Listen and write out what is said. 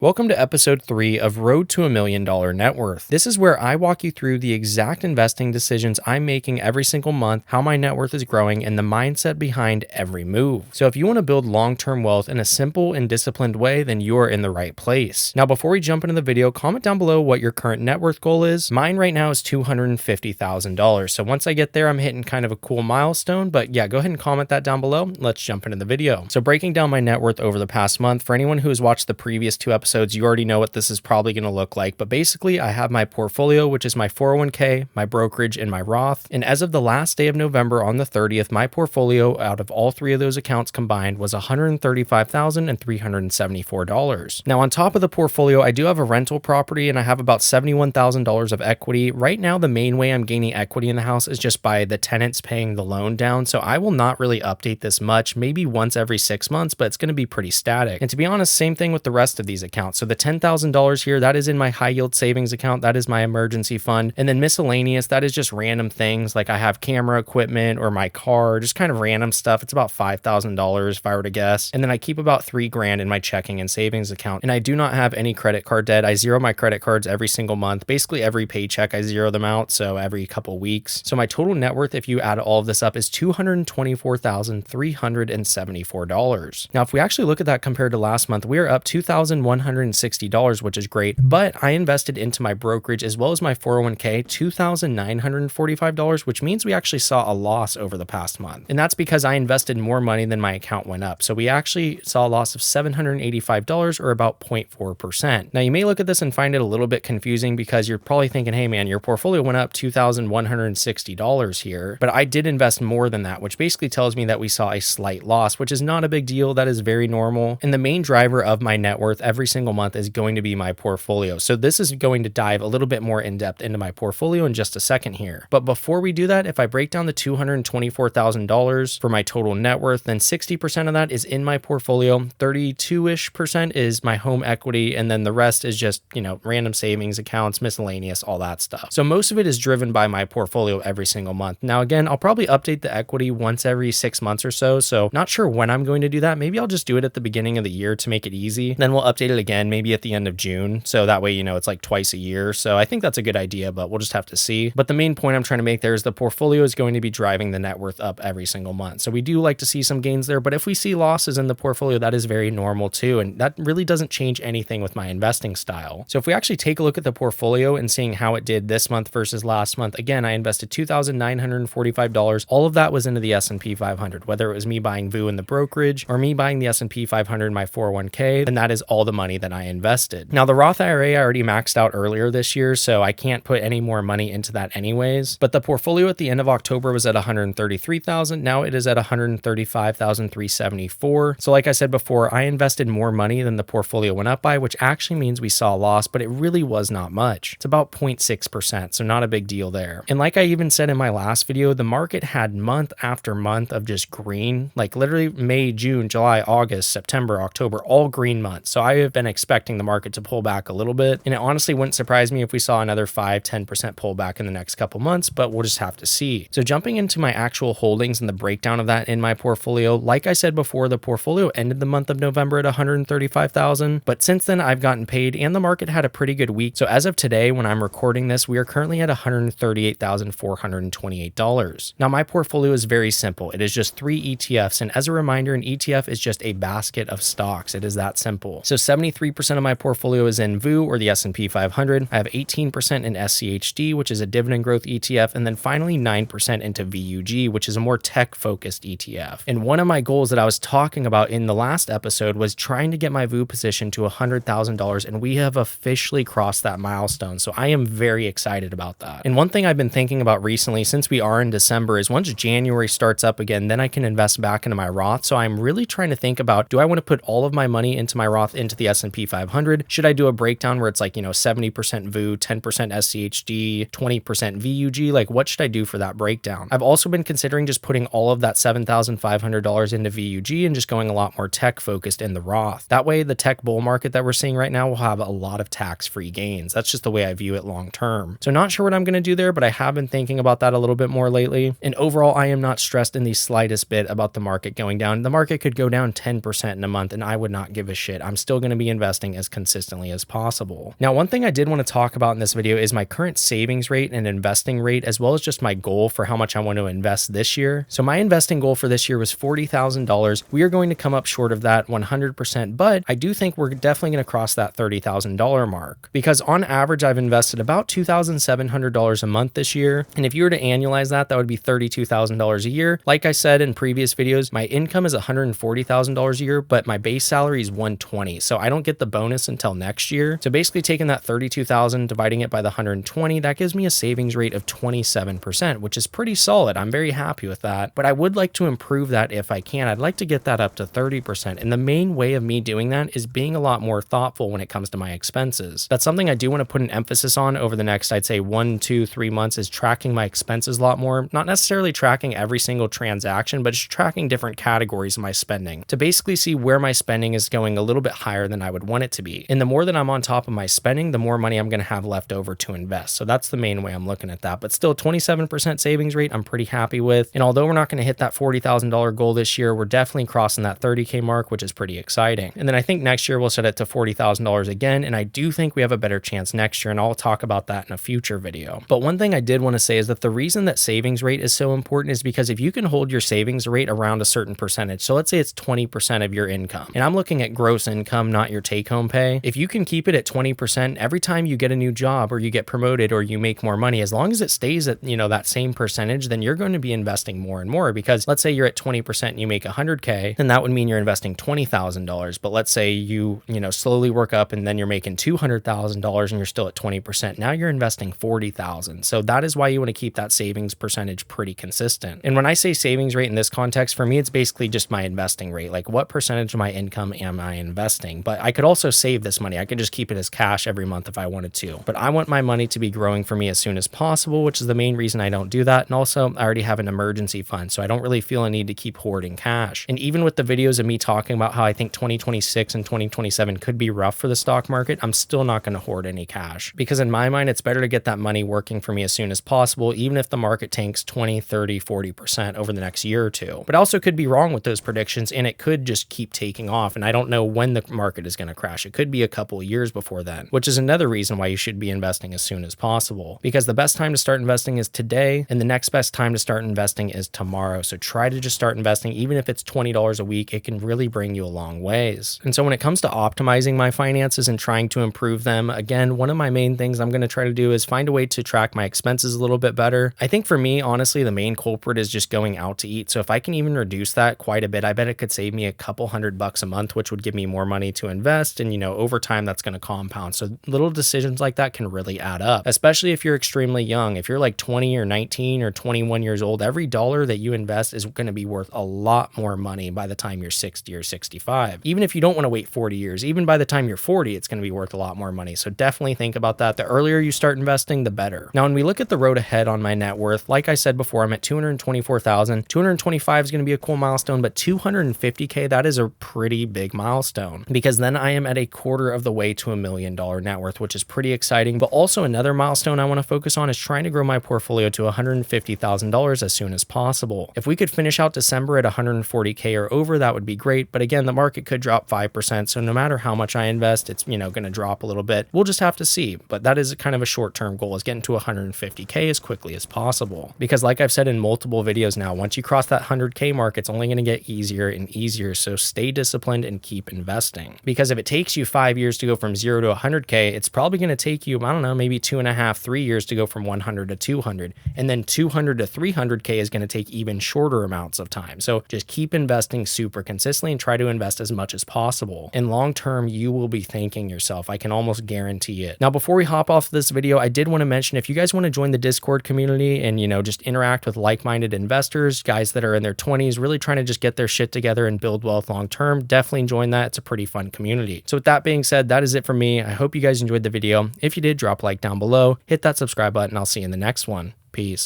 Welcome to episode 3 of Road to $1 Million Net Worth. This is where I walk you through the exact investing decisions I'm making every single month, how my net worth is growing, and the mindset behind every move. So if you want to build long-term wealth in a simple and disciplined way, then you're in the right place. Now, before we jump into the video, comment down below what your current net worth goal is. Mine right now is $250,000. So once I get there, I'm hitting kind of a cool milestone, but yeah, go ahead and comment that down below. Let's jump into the video. So breaking down my net worth over the past month, for anyone who has watched the previous two episodes, you already know what this is probably going to look like, but basically I have my portfolio, which is my 401k, my brokerage, and my Roth. And as of the last day of November on the 30th, my portfolio out of all three of those accounts combined was $135,374. Now on top of the portfolio, I do have a rental property and I have about $71,000 of equity. Right now, the main way I'm gaining equity in the house is just by the tenants paying the loan down. So I will not really update this much, maybe once every 6 months, but it's going to be pretty static. And to be honest, same thing with the rest of these accounts. So the $10,000 here, that is in my high yield savings account. That is my emergency fund. And then miscellaneous, that is just random things like I have camera equipment or my car, just kind of random stuff. It's about $5,000 if I were to guess. And then I keep about $3,000 in my checking and savings account. And I do not have any credit card debt. I zero my credit cards every single month. Basically every paycheck, I zero them out. So every couple weeks. So my total net worth, if you add all of this up, is $224,374. Now, if we actually look at that compared to last month, we are up $2,160, which is great, but I invested into my brokerage as well as my 401k $2,945, which means we actually saw a loss over the past month. And that's because I invested more money than my account went up. So we actually saw a loss of $785 or about 0.4%. Now you may look at this and find it a little bit confusing because you're probably thinking, hey man, your portfolio went up $2,160 here, but I did invest more than that, which basically tells me that we saw a slight loss, which is not a big deal. That is very normal. And the main driver of my net worth every single month is going to be my portfolio. So this is going to dive a little bit more in depth into my portfolio in just a second here. But before we do that, if I break down the $224,000 for my total net worth, then 60% of that is in my portfolio, 32-ish% is my home equity, and then the rest is just, random savings accounts, miscellaneous, all that stuff. So most of it is driven by my portfolio every single month. Now again, I'll probably update the equity once every 6 months or so. So not sure when I'm going to do that. Maybe I'll just do it at the beginning of the year to make it easy. Then we'll update it again, maybe at the end of June. So that way, it's like twice a year. So I think that's a good idea, but we'll just have to see. But the main point I'm trying to make there is the portfolio is going to be driving the net worth up every single month. So we do like to see some gains there, but if we see losses in the portfolio, that is very normal too. And that really doesn't change anything with my investing style. So if we actually take a look at the portfolio and seeing how it did this month versus last month, again, I invested $2,945. All of that was into the S&P 500, whether it was me buying VU in the brokerage or me buying the S&P 500 in my 401k, then that is all the money that I invested. Now the Roth IRA I already maxed out earlier this year, so I can't put any more money into that anyways. But the portfolio at the end of October was at $133,000. Now it is at $135,374. So like I said before, I invested more money than the portfolio went up by, which actually means we saw a loss, but it really was not much. It's about 0.6%, so not a big deal there. And like I even said in my last video, the market had month after month of just green, like literally May, June, July, August, September, October, all green months. So I have been expecting the market to pull back a little bit. And it honestly wouldn't surprise me if we saw another 5-10% pullback in the next couple months, but we'll just have to see. So jumping into my actual holdings and the breakdown of that in my portfolio, like I said before, the portfolio ended the month of November at $135,000, but since then I've gotten paid and the market had a pretty good week. So as of today, when I'm recording this, we are currently at $138,428. Now my portfolio is very simple. It is just 3 ETFs. And as a reminder, an ETF is just a basket of stocks. It is that simple. So 73% of my portfolio is in VU or the S&P 500. I have 18% in SCHD, which is a dividend growth ETF. And then finally 9% into VUG, which is a more tech focused ETF. And one of my goals that I was talking about in the last episode was trying to get my VU position to $100,000. And we have officially crossed that milestone. So I am very excited about that. And one thing I've been thinking about recently, since we are in December, is once January starts up again, then I can invest back into my Roth. So I'm really trying to think about, do I want to put all of my money into my Roth into the S&P 500? Should I do a breakdown where it's like, 70% VU, 10% SCHD, 20% VUG? Like what should I do for that breakdown? I've also been considering just putting all of that $7,500 into VUG and just going a lot more tech focused in the Roth. That way the tech bull market that we're seeing right now will have a lot of tax-free gains. That's just the way I view it long term. So not sure what I'm going to do there, but I have been thinking about that a little bit more lately. And overall, I am not stressed in the slightest bit about the market going down. The market could go down 10% in a month and I would not give a shit. I'm still going to be be investing as consistently as possible. Now, one thing I did want to talk about in this video is my current savings rate and investing rate, as well as just my goal for how much I want to invest this year. So my investing goal for this year was $40,000. We are going to come up short of that 100%, but I do think we're definitely going to cross that $30,000 mark, because on average, I've invested about $2,700 a month this year. And if you were to annualize that, that would be $32,000 a year. Like I said in previous videos, my income is $140,000 a year, but my base salary is $120,000. So I don't get the bonus until next year. So basically taking that $32,000, dividing it by the $120,000, that gives me a savings rate of 27%, which is pretty solid. I'm very happy with that, but I would like to improve that if I can. I'd like to get that up to 30%. And the main way of me doing that is being a lot more thoughtful when it comes to my expenses. That's something I do want to put an emphasis on over the next, I'd say 1, 2, 3 months, is tracking my expenses a lot more. Not necessarily tracking every single transaction, but just tracking different categories of my spending to basically see where my spending is going a little bit higher than I would want it to be. And the more that I'm on top of my spending, the more money I'm going to have left over to invest. So that's the main way I'm looking at that. But still, 27% savings rate, I'm pretty happy with. And although we're not going to hit that $40,000 goal this year, we're definitely crossing that $30K mark, which is pretty exciting. And then I think next year we'll set it to $40,000 again. And I do think we have a better chance next year, and I'll talk about that in a future video. But one thing I did want to say is that the reason that savings rate is so important is because if you can hold your savings rate around a certain percentage, so let's say it's 20% of your income, and I'm looking at gross income, not your take-home pay. If you can keep it at 20% every time you get a new job or you get promoted or you make more money, as long as it stays at, that same percentage, then you're going to be investing more and more. Because let's say you're at 20% and you make 100K, then that would mean you're investing $20,000. But let's say you slowly work up and then you're making $200,000 and you're still at 20%. Now you're investing $40,000. So that is why you want to keep that savings percentage pretty consistent. And when I say savings rate in this context, for me, it's basically just my investing rate. Like, what percentage of my income am I investing? But I could also save this money. I could just keep it as cash every month if I wanted to. But I want my money to be growing for me as soon as possible, which is the main reason I don't do that. And also, I already have an emergency fund, so I don't really feel a need to keep hoarding cash. And even with the videos of me talking about how I think 2026 and 2027 could be rough for the stock market, I'm still not going to hoard any cash, because in my mind, it's better to get that money working for me as soon as possible, even if the market tanks 20, 30, 40% over the next year or two. But I also could be wrong with those predictions, and it could just keep taking off. And I don't know when the market is going to crash. It could be a couple of years before then, which is another reason why you should be investing as soon as possible, because the best time to start investing is today, and the next best time to start investing is tomorrow. So try to just start investing. Even if it's $20 a week, it can really bring you a long ways. And so when it comes to optimizing my finances and trying to improve them, again, one of my main things I'm going to try to do is find a way to track my expenses a little bit better. I think for me, honestly, the main culprit is just going out to eat. So if I can even reduce that quite a bit, I bet it could save me a couple $100 a month, which would give me more money to invest. And, over time, that's going to compound. So little decisions like that can really add up, especially if you're extremely young. If you're like 20 or 19 or 21 years old, every dollar that you invest is going to be worth a lot more money by the time you're 60 or 65. Even if you don't want to wait 40 years, even by the time you're 40, it's going to be worth a lot more money. So definitely think about that. The earlier you start investing, the better. Now, when we look at the road ahead on my net worth, like I said before, I'm at $224,000. 225 is going to be a cool milestone, but $250K, that is a pretty big milestone, because then I am at a quarter of the way to $1 million net worth, which is pretty exciting. But also another milestone I want to focus on is trying to grow my portfolio to $150,000 as soon as possible. If we could finish out December at $140K or over, that would be great. But again, the market could drop 5%. So no matter how much I invest, it's, going to drop a little bit. We'll just have to see. But that is kind of a short-term goal, is getting to $150K as quickly as possible. Because like I've said in multiple videos now, once you cross that $100K mark, it's only going to get easier and easier. So stay disciplined and keep investing. Because if it takes you 5 years to go from 0 to $100K, it's probably going to take you, I don't know, maybe 2.5, 3 years to go from 100 to 200. And then 200 to 300K is going to take even shorter amounts of time. So just keep investing super consistently and try to invest as much as possible. And long term, you will be thanking yourself. I can almost guarantee it. Now, before we hop off this video, I did want to mention, if you guys want to join the Discord community and, just interact with like-minded investors, guys that are in their 20s, really trying to just get their shit together and build wealth long term, definitely join that. It's a pretty fun community. So with that being said, that is it for me. I hope you guys enjoyed the video. If you did, drop a like down below, hit that subscribe button. I'll see you in the next one. Peace.